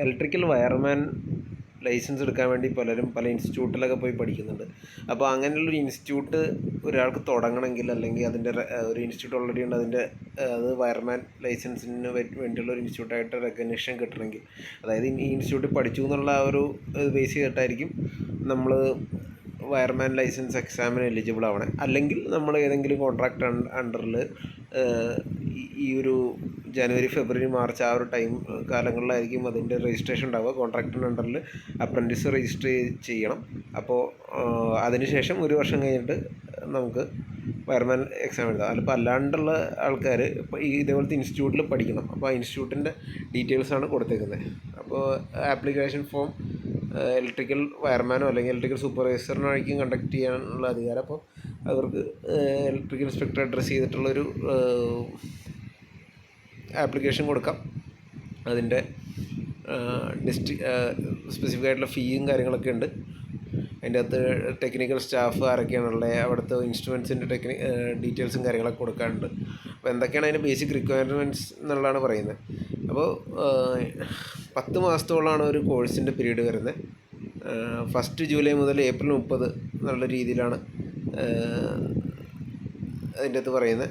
Electrical wireman licence എടുക്കാൻ വേണ്ടി പലരും പല ഇൻസ്റ്റിറ്റ്യൂട്ടിലൊക്കെ പോയി പഠിക്കുന്നുണ്ട്. അപ്പോൾ അങ്ങനെയുള്ളൊരു ഇൻസ്റ്റിറ്റ്യൂട്ട് ഒരാൾക്ക് തുടങ്ങണമെങ്കിൽ, അല്ലെങ്കിൽ അതിൻ്റെ ഒരു ഇൻസ്റ്റിറ്റ്യൂട്ട് ഓൾറെഡി ഉണ്ട്, അതിൻ്റെ അത് വയർമാൻ ലൈസൻസിന് വേണ്ടിയുള്ള ഒരു ഇൻസ്റ്റിറ്റ്യൂട്ടായിട്ട് റെക്കഗ്നിഷൻ കിട്ടണമെങ്കിൽ, അതായത് ഈ ഇൻസ്റ്റിറ്റ്യൂട്ടിൽ പഠിച്ചു എന്നുള്ള ആ ഒരു ബേസ് ചെയ്തിട്ടായിരിക്കും നമ്മൾ വയർമാൻ ലൈസൻസ് എക്സാമിന് എലിജിബിൾ ആവണേ. അല്ലെങ്കിൽ നമ്മൾ ഏതെങ്കിലും കോൺട്രാക്ട് അണ്ടറിൽ ഈ ഒരു ജനുവരി, ഫെബ്രുവരി, മാർച്ച് ആ ഒരു കാലങ്ങളിലായിരിക്കും അതിൻ്റെ രജിസ്ട്രേഷൻ ഉണ്ടാവുക. കോൺട്രാക്ടിൻ്റെ അണ്ടറിൽ അപ്രൻറ്റീസ് രജിസ്റ്റർ ചെയ്യണം. അപ്പോൾ അതിനുശേഷം 1 വർഷം കഴിഞ്ഞിട്ട് നമുക്ക് വയർമാൻ എക്സാം എഴുതാം. അതിപ്പോൾ അല്ലാണ്ടുള്ള ആൾക്കാർ ഇപ്പോൾ ഇതേപോലത്തെ ഇൻസ്റ്റിറ്റ്യൂട്ടിൽ പഠിക്കണം. അപ്പോൾ ആ ഇൻസ്റ്റിറ്റ്യൂട്ടിൻ്റെ ഡീറ്റെയിൽസാണ് കൊടുത്തേക്കുന്നത്. അപ്പോൾ ആപ്ലിക്കേഷൻ ഫോം ഇലക്ട്രിക്കൽ വയർമാനോ അല്ലെങ്കിൽ ഇലക്ട്രിക്കൽ സൂപ്പർവൈസറിനോ ആയിരിക്കും കണ്ടക്ട് ചെയ്യാനുള്ള അധികാരം. അപ്പോൾ അവർക്ക് ഇലക്ട്രിക്കൽ ഇൻസ്പെക്ടർ അഡ്രസ്സ് ചെയ്തിട്ടുള്ളൊരു ആപ്ലിക്കേഷൻ കൊടുക്കാം. അതിൻ്റെ സ്പെസിഫിക് ആയിട്ടുള്ള ഫീയും കാര്യങ്ങളൊക്കെ ഉണ്ട്. അതിൻ്റെ അകത്ത് ടെക്നിക്കൽ സ്റ്റാഫ് ആരൊക്കെയാണുള്ളത്, അവിടുത്തെ ഇൻസ്ട്രുമെൻസിൻ്റെ ഡീറ്റെയിൽസും കാര്യങ്ങളൊക്കെ കൊടുക്കാനുണ്ട്. അപ്പോൾ എന്തൊക്കെയാണ് അതിൻ്റെ ബേസിക് റിക്വയർമെൻറ്റ്സ് എന്നുള്ളതാണ് പറയുന്നത്. അപ്പോൾ 10 മാസത്തോളമാണ് ഒരു കോഴ്സിൻ്റെ പീരീഡ് വരുന്നത്. 1 ജൂലൈ മുതൽ ഏപ്രിൽ 30 എന്നുള്ള രീതിയിലാണ് അതിൻ്റെ അകത്ത് പറയുന്നത്.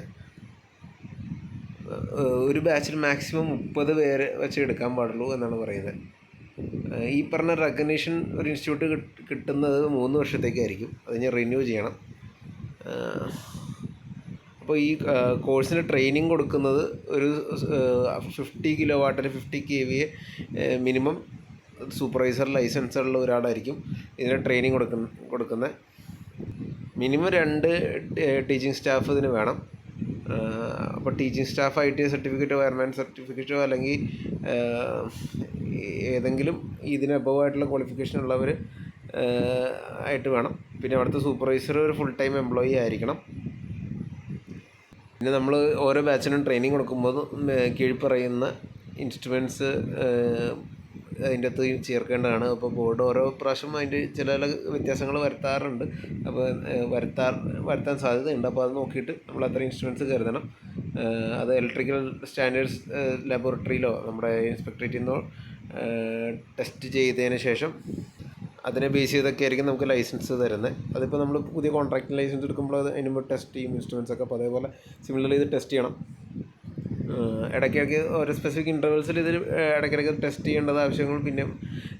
ഒരു ബാച്ചിൽ മാക്സിമം 30 പേര് വെച്ച് എടുക്കാൻ പാടുള്ളൂ എന്നാണ് പറയുന്നത്. ഈ പറഞ്ഞ റെക്കഗ്നീഷൻ ഒരു ഇൻസ്റ്റിറ്റ്യൂട്ട് കിട്ടുന്നത് 3 വർഷത്തേക്കായിരിക്കും. അത് ഞാൻ റിന്യൂ ചെയ്യണം. അപ്പോൾ ഈ കോഴ്സിന് ട്രെയിനിങ് കൊടുക്കുന്നത് ഒരു 50 കിലോവാട്ട് അല്ലെങ്കിൽ 50 kVA മിനിമം സൂപ്പർവൈസർ ലൈസൻസ് ഉള്ള ഒരാളായിരിക്കും ഇതിന് ട്രെയിനിങ് കൊടുക്കുന്നത്. മിനിമം 2 ടീച്ചിങ് സ്റ്റാഫ് ഇതിന് വേണം. അപ്പോൾ ടീച്ചിങ് സ്റ്റാഫ് ITI സർട്ടിഫിക്കറ്റോ വയർമാൻ സർട്ടിഫിക്കറ്റോ അല്ലെങ്കിൽ ഏതെങ്കിലും ഇതിന് അബവായിട്ടുള്ള ക്വാളിഫിക്കേഷൻ ഉള്ളവർ ആയിട്ട് വേണം. പിന്നെ അവിടുത്തെ സൂപ്പർവൈസർ ഒരു ഫുൾ ടൈം എംപ്ലോയി ആയിരിക്കണം. പിന്നെ നമ്മൾ ഓരോ ബാച്ചിനും ട്രെയിനിങ് കൊടുക്കുമ്പോൾ കീഴ്പ്പറയുന്ന ഇൻസ്ട്രുമെൻറ്റ്സ് അതിൻ്റെ അകത്ത് ചേർക്കേണ്ടതാണ്. അപ്പോൾ ബോർഡ് ഓരോ പ്രാവശ്യം അതിൻ്റെ ചില വ്യത്യാസങ്ങൾ വരുത്താറുണ്ട്. അപ്പോൾ വരുത്താൻ സാധ്യതയുണ്ട്. അപ്പോൾ അത് നോക്കിയിട്ട് നമ്മൾ അത്ര ഇൻസ്ട്രുമെൻറ്റ്സ് കരുതണം. അത് ഇലക്ട്രിക്കൽ സ്റ്റാൻഡേർഡ്സ് ലബോറട്ടറിയിലോ നമ്മുടെ ഇൻസ്പെക്ടറേറ്റിൽ നിന്നോ ടെസ്റ്റ് ചെയ്തതിന് ശേഷം അതിനെ ബേസ് ചെയ്തൊക്കെ ആയിരിക്കും നമുക്ക് ലൈസൻസ് തരുന്നത്. അതിപ്പോൾ നമ്മൾ പുതിയ കോൺട്രാക്ട് ലൈസൻസ് എടുക്കുമ്പോൾ അതിന് മുമ്പ് ടെസ്റ്റ് ചെയ്യും ഇൻസ്ട്രുമെൻറ്റ്സൊക്കെ. അപ്പോൾ അതേപോലെ സിമിലർലി ഇത് ടെസ്റ്റ് ചെയ്യണം. ഇടയ്ക്കിടയ്ക്ക് ഓരോ സ്പെസിഫിക് ഇൻ്റർവെൽസിൽ ഇതിൽ ഇടയ്ക്കിടയ്ക്ക് ടെസ്റ്റ് ചെയ്യേണ്ടത് ആവശ്യങ്ങൾ, പിന്നെ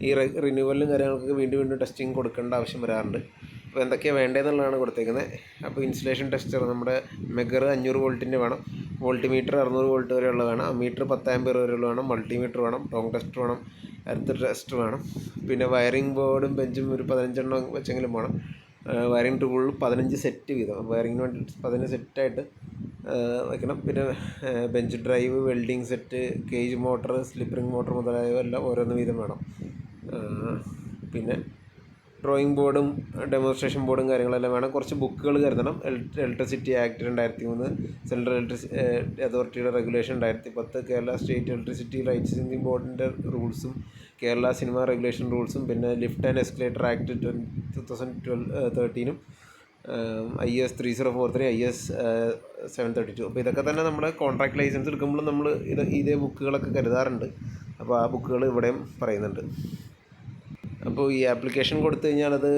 ഈ റിന്യൂവലിനും കാര്യങ്ങൾക്കൊക്കെ വീണ്ടും ടെസ്റ്റിംഗ് കൊടുക്കേണ്ട ആവശ്യം വരാറുണ്ട്. അപ്പോൾ എന്തൊക്കെയാണ് വേണ്ടതെന്നുള്ളതാണ് കൊടുത്തേക്കുന്നത്. അപ്പോൾ ഇൻസുലേഷൻ ടെസ്റ്റർ നമ്മുടെ മെഗർ 500 വോൾട്ടിൻ്റെ വേണം. വോൾട്ടിമീറ്റർ 600 വോൾട്ട് വരെയുള്ള വേണം. മീറ്റർ 10 ആമ്പിയർ വരെയുള്ള വേണം. മൾട്ടിമീറ്റർ വേണം. ടോങ് ടെസ്റ്റർ വേണം. എർത്ത് ടെസ്റ്റർ വേണം. പിന്നെ വയറിംഗ് ബോർഡും ബെഞ്ചും ഒരു 15 എണ്ണം വെച്ചെങ്കിലും വേണം. വയറിംഗ് ടൂളിൽ 15 സെറ്റ് വീതം, വയറിങ്ങിന് വേണ്ടി 15 സെറ്റായിട്ട് വയ്ക്കണം. പിന്നെ bench drive, welding set, cage motor, slip ring motor മുതലായവ എല്ലാം ഓരോന്ന് വീതം വേണം. പിന്നെ ഡ്രോയിങ് ബോർഡും ഡെമോൺസ്ട്രേഷൻ ബോർഡും കാര്യങ്ങളെല്ലാം വേണം. കുറച്ച് ബുക്കുകൾ കരുതണം. ഇലക്ട്രിസിറ്റി ആക്ട് 2003, സെൻട്രൽ അതോറിറ്റിയുടെ regulation 2010, Kerala state electricity licensing ബോർഡിൻ്റെ റൂൾസും, കേരള സിനിമ റെഗുലേഷൻ റൂൾസും, പിന്നെ lift and escalator act 2013, IS 3043, IS 732. അപ്പോൾ ഇതൊക്കെ തന്നെ നമ്മുടെ കോൺട്രാക്ട് ലൈസൻസ് എടുക്കുമ്പോൾ നമ്മൾ ഇതേ ബുക്കുകളൊക്കെ കരുതാറുണ്ട്. അപ്പോൾ ആ ബുക്കുകൾ ഇവിടെയും പറയുന്നുണ്ട്. അപ്പോൾ ഈ ആപ്ലിക്കേഷൻ കൊടുത്തു കഴിഞ്ഞാൽ അത്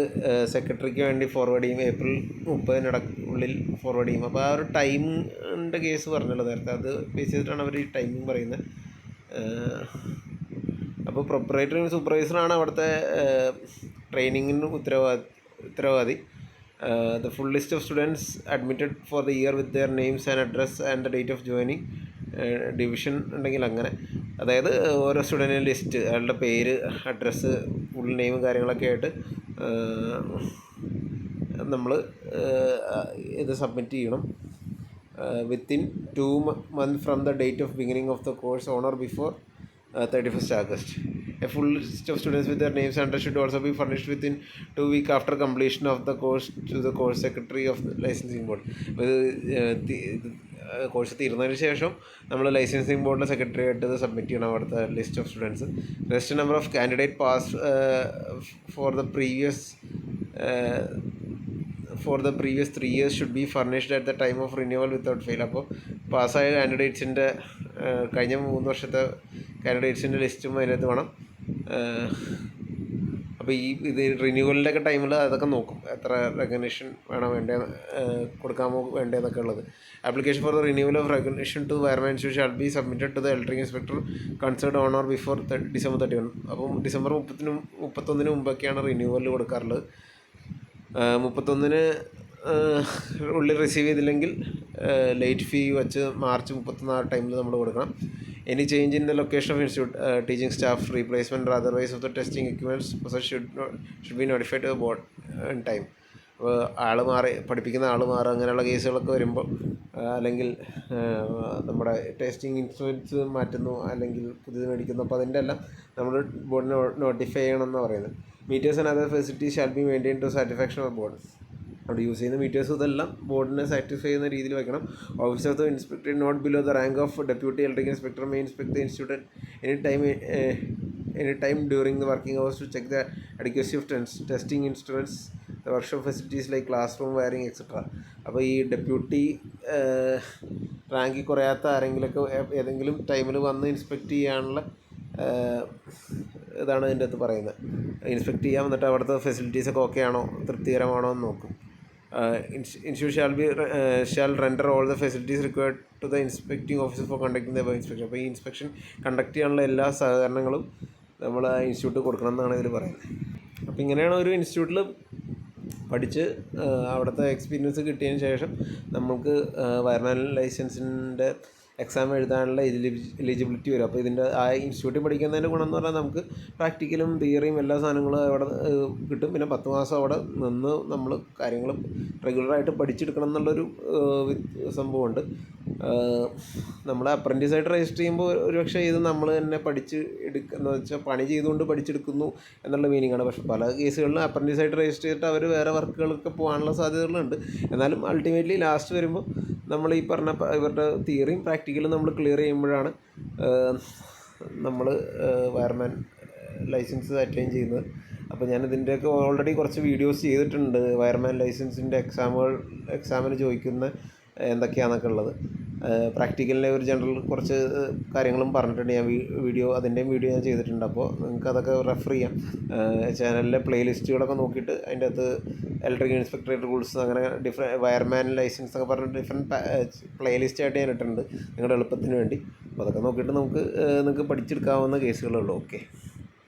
സെക്രട്ടറിക്ക് വേണ്ടി ഫോർവേഡ് ചെയ്യും. ഏപ്രിൽ 30 ഉള്ളിൽ ഫോർവേഡ് ചെയ്യും. അപ്പോൾ ആ ഒരു ടൈമിൻ്റെ കേസ് പറഞ്ഞല്ലോ നേരത്തെ, അത് ബേസ് ചെയ്തിട്ടാണ് അവർ ഈ ടൈമിങ് പറയുന്നത്. അപ്പോൾ പ്രൊപ്പറേറ്ററി സൂപ്പർവൈസറാണ് അവിടുത്തെ ട്രെയിനിങ്ങിന് ഉത്തരവാദി. The full list of students admitted for the year with their names and address and the date of joining, division ഉണ്ടെങ്കിൽ അങ്ങനെ, അതായത് ഓരോ സ്റ്റുഡൻറ്റിൻ്റെ ലിസ്റ്റ്, അയാളുടെ പേര്, അഡ്രസ്സ്, ഫുൾ നെയിമും കാര്യങ്ങളൊക്കെ ആയിട്ട് നമ്മൾ ഇത് സബ്മിറ്റ് ചെയ്യണം. Within 2 months from the date of beginning of the course on or before 31st August. A full list of students with their names and address should also be furnished within 2 weeks after completion of the course to the course secretary of the licensing board. Course തീർന്നതിന് ശേഷം നമ്മൾ licensing ബോർഡിൻ്റെ secretary ആയിട്ട് ഇത് submit ചെയ്യണം അവിടുത്തെ list of students. Rest number of candidate pass for the previous 3 years should be furnished at the time of renewal without fail. അപ്പോൾ പാസ്സായ കാൻഡിഡേറ്റ്സിൻ്റെ കഴിഞ്ഞ 3 വർഷത്തെ കാൻഡിഡേറ്റ്സിൻ്റെ ലിസ്റ്റും അതിനകത്ത് വേണം. അപ്പോൾ ഇത് റിന്യൂവലിൻ്റെ ഒക്കെ ടൈമിൽ അതൊക്കെ നോക്കും, എത്ര റെക്കഗ്നിഷൻ വേണം കൊടുക്കാമോ വേണ്ടതെന്നൊക്കെ ഉള്ളത്. Application for the renewal of recognition to wireman institute shall be submitted to the electric inspector concerned on or before December 31. അപ്പം December 31 മുമ്പൊക്കെയാണ് റിന്യൂവൽ കൊടുക്കാറുള്ളത്. 31 ഉള്ളിൽ റിസീവ് ചെയ്തില്ലെങ്കിൽ ലേറ്റ് ഫീ വെച്ച് March 31 ടൈമിൽ നമ്മൾ കൊടുക്കണം. Any change in the location of institute, teaching staff, replacement otherwise of the testing equipments should be notified to the board in time. അപ്പോൾ പഠിപ്പിക്കുന്ന ആൾ മാറുക അങ്ങനെയുള്ള കേസുകളൊക്കെ വരുമ്പോൾ, അല്ലെങ്കിൽ നമ്മുടെ ടെസ്റ്റിംഗ് ഇൻസ്ട്രുമെൻറ്റ്സ് മാറ്റുന്നു അല്ലെങ്കിൽ പുതിയത് മേടിക്കുന്നു, അപ്പോൾ അതിൻ്റെ എല്ലാം നമ്മൾ ബോർഡിനെ നോട്ടിഫൈ ചെയ്യണമെന്ന് പറയുന്നത്. Meters and other facilities shall be maintain to satisfaction of board. അവിടെ യൂസ് ചെയ്യുന്ന മീറ്റേഴ്സ് ഇതെല്ലാം ബോർഡിനെ സാറ്റിസ്ഫൈ ചെയ്യുന്ന രീതിയിൽ വയ്ക്കണം. Officer of the inspector not below the rank of deputy electric inspector may inspect the institute any time during the working hours to check the adequacy of testing instruments, the workshop facilities like class room, wiring etcetera. അപ്പോൾ ഈ deputy റാങ്കിൽ കുറയാത്ത ആരെങ്കിലുമൊക്കെ ഏതെങ്കിലും ടൈമിൽ വന്ന് inspect ചെയ്യാനുള്ള ഇതാണ് ഇതിൻ്റെ അകത്ത് പറയുന്നത്. ഇൻസ്പെക്ട് ചെയ്യാം, എന്നിട്ട് അവിടുത്തെ ഫെസിലിറ്റീസൊക്കെ ഓക്കെ ആണോ, തൃപ്തികരമാണോ എന്ന് നോക്കും. Institute shall render all the facilities required to the inspecting officer for conducting the inspection. അപ്പോൾ ഈ ഇൻസ്പെക്ഷൻ കണ്ടക്ട് ചെയ്യാനുള്ള എല്ലാ സഹകരണങ്ങളും നമ്മൾ ആ ഇൻസ്റ്റിറ്റ്യൂട്ട് കൊടുക്കണം എന്നാണ് ഇതിൽ പറയുന്നത്. അപ്പോൾ ഇങ്ങനെയാണ് ഒരു ഇൻസ്റ്റിറ്റ്യൂട്ടിൽ പഠിച്ച് അവിടുത്തെ എക്സ്പീരിയൻസ് കിട്ടിയതിന് ശേഷം നമുക്ക് വയർമാൻ ലൈസൻസിൻ്റെ എക്സാം എഴുതാനുള്ള എലിജിബിലിറ്റി വരും. അപ്പോൾ ഇതിൻ്റെ ആ ഇൻസ്റ്റിറ്റ്യൂട്ടിൽ പഠിക്കുന്നതിൻ്റെ ഗുണം എന്ന് പറഞ്ഞാൽ നമുക്ക് പ്രാക്ടിക്കലും തിയറിയും എല്ലാ സാധനങ്ങളും അവിടെ കിട്ടും. പിന്നെ 10 മാസം അവിടെ നിന്ന് നമ്മൾ കാര്യങ്ങൾ റെഗുലറായിട്ട് പഠിച്ചെടുക്കണം എന്നുള്ളൊരു സംഭവമുണ്ട്. നമ്മൾ അപ്രൻറ്റീസായിട്ട് രജിസ്റ്റർ ചെയ്യുമ്പോൾ ഒരുപക്ഷെ ഇത് നമ്മൾ തന്നെ എന്ന് വെച്ചാൽ പണി ചെയ്തുകൊണ്ട് പഠിച്ചെടുക്കുന്നു എന്നുള്ള മീനിങ്ങാണ്. പക്ഷേ പല കേസുകളിലും അപ്രൻറ്റീസായിട്ട് രജിസ്റ്റർ ചെയ്തിട്ട് അവർ വേറെ വർക്കുകളൊക്കെ പോകാനുള്ള സാധ്യതകളുണ്ട്. എന്നാലും അൾട്ടിമേറ്റ്ലി ലാസ്റ്റ് വരുമ്പോൾ നമ്മൾ ഈ പറഞ്ഞ ഇവരുടെ തിയറിയും പ്രാക്ടിക്കലും നമ്മൾ ക്ലിയർ ചെയ്യുമ്പോഴാണ് നമ്മൾ വയർമാൻ ലൈസൻസ് അറ്റൈൻ ചെയ്യുന്നത്. അപ്പോൾ ഞാൻ ഇതിൻ്റെയൊക്കെ ഓൾറെഡി കുറച്ച് വീഡിയോസ് ചെയ്തിട്ടുണ്ട്. വയർമാൻ ലൈസൻസിൻ്റെ എക്സാമിന് ചോദിക്കുന്ന എന്തൊക്കെയാണെന്നൊക്കെ ഉള്ളത്. പ്രാക്ടിക്കലിൻ്റെ ഒരു ജനറൽ കുറച്ച് കാര്യങ്ങളും പറഞ്ഞിട്ടുണ്ട്. ഞാൻ അതിൻ്റെയും വീഡിയോ ഞാൻ ചെയ്തിട്ടുണ്ട്. അപ്പോൾ നിങ്ങൾക്ക് അതൊക്കെ റെഫർ ചെയ്യാം. ചാനലിലെ പ്ലേലിസ്റ്റുകളൊക്കെ നോക്കിയിട്ട് അതിൻ്റെ അകത്ത് ഇലക്ട്രിക് ഇൻസ്പെക്ടറേറ്റ് റൂൾസ് അങ്ങനെ വയർമാൻ ലൈസൻസ് ഒക്കെ പറഞ്ഞിട്ട് ഡിഫറെൻറ്റ് പ്ലേലിസ്റ്റായിട്ട് ഞാൻ ഇട്ടിട്ടുണ്ട് നിങ്ങളുടെ എളുപ്പത്തിന് വേണ്ടി. അപ്പോൾ അതൊക്കെ നോക്കിയിട്ട് നിങ്ങൾക്ക് പഠിച്ചെടുക്കാവുന്ന കേസുകളുള്ളൂ. ഓക്കെ.